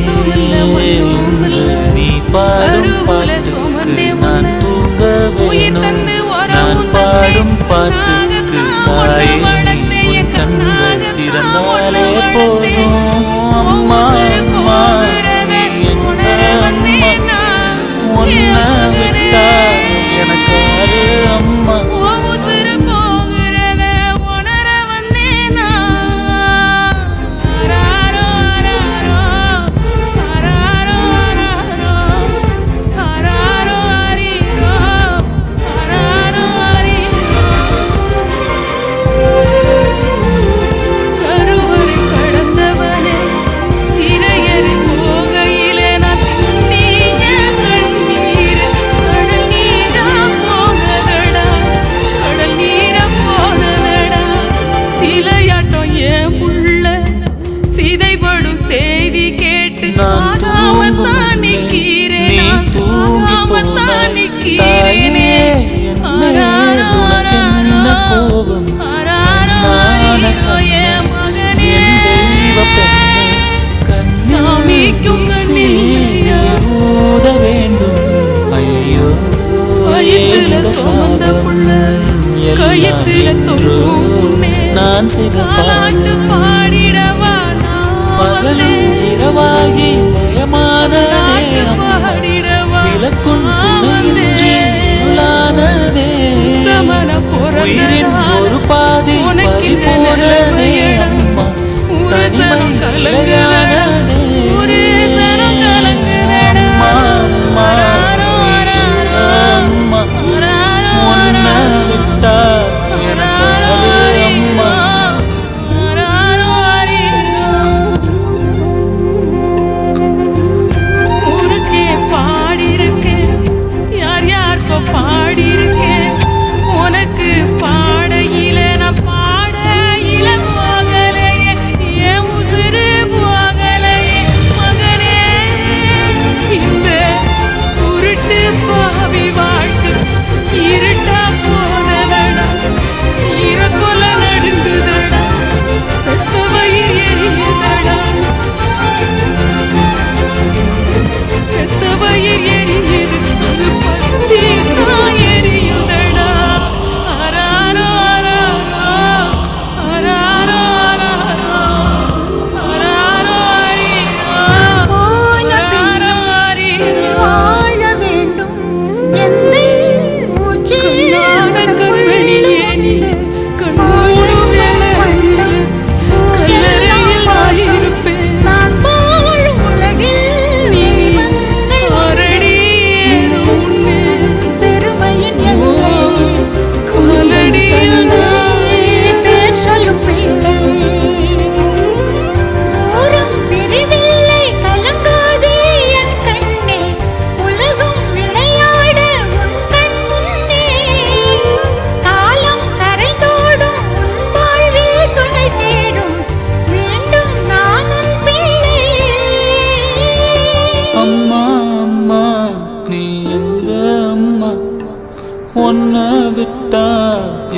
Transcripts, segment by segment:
இன்று நீ பாடும் பாட்டுக்கு நான் தூங்க வேணும். நான் பாடும் பாட்டுக்கு தாயே நீ உன் கண்கள் திறந்தாலே போதும். அம்மா அம்மா நீ எங்க அம்மா, உன்னை விட்டா எனக்கு யாரு அம்மா. செய்தி கேட்டு நான் தூங்கும் நீ தூங்கி போனாய் தாயே. என்ன கோபம் நான கண்ணே என் தெய்வ பெண்ணே, கண்ணிக்கும் ஊத வேண்டும். ஐயோ இந்த சாபம் நான் செய்த பாட்டு பாடிடவா. பகலும் இரவாகி மயமானதே விளக்கும் துணையின்றி இருளானதே. உயிரின் ஒரு பாதி பறி போனதே அம்மா, தனிமை கலகானதே. அம்மா அம்மா அம்மா, உன்னை விட்டா எனக்கு அம்மா. பாடியிருக்கேன் உனக்கு பாடையில நான் பாடையில போகலையே, என் உசுறு போகலையே மகனே. இந்த உருட்டு பாவி வாழ்க்கை இருட்டா போனதடா, இறக்கொல நடுங்குதடா, பெத்த வயிறு எரியுதடா, பெத்த வயிறு எரியுது, அது பத்தி தான் எரியுதடா. அராரோ அராரோ அராரோ அராரோ அராரோ அராரோ வாழ வேண்டும் எந்தன் மூச்சு கண்மணியே நீ கண்ணோடும் வேலை கல்லறையில் ஆயிருப்பேன். நான் வாழும் உலகில் நீ அரடி உன்னை பெருமையின் எல்லை காலடியில் பேர் சொல்லும் பிள்ளை. ஓரம் பிரிவில்லை கலங்காதே என் கண்ணே, உலகம் விளையாட உன் கண் முன்னே. காலம் கரைந்தோடும் உன் வாழ்வில் துணை சேரும், வேண்டும் நான் உன் பிள்ளை. அம்மா அம்மா நீ எங்க அம்மா, உன்னை விட்டா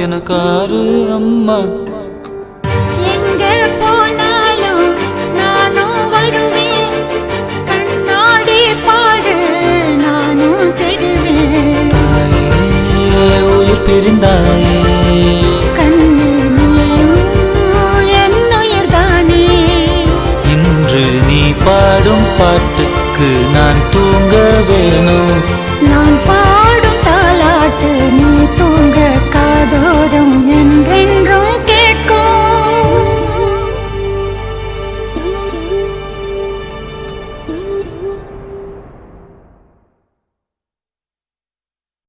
எனக்கு ஆறு அம்மா. எங்க போனாலும் நானும் வருவேன், கண்ணாடி பாரு நானும் தெரிவேன். தாயே உயிர் பிரிந்தாயே, கண்ணு நீயும் என் உயிர்தானே. இன்று நீ பாடும் பாட்டுக்கு நான் தூங்க வேணும். நான் பாடும் தாலாட்டு நீ தூங்க காதோரம் என்றென்று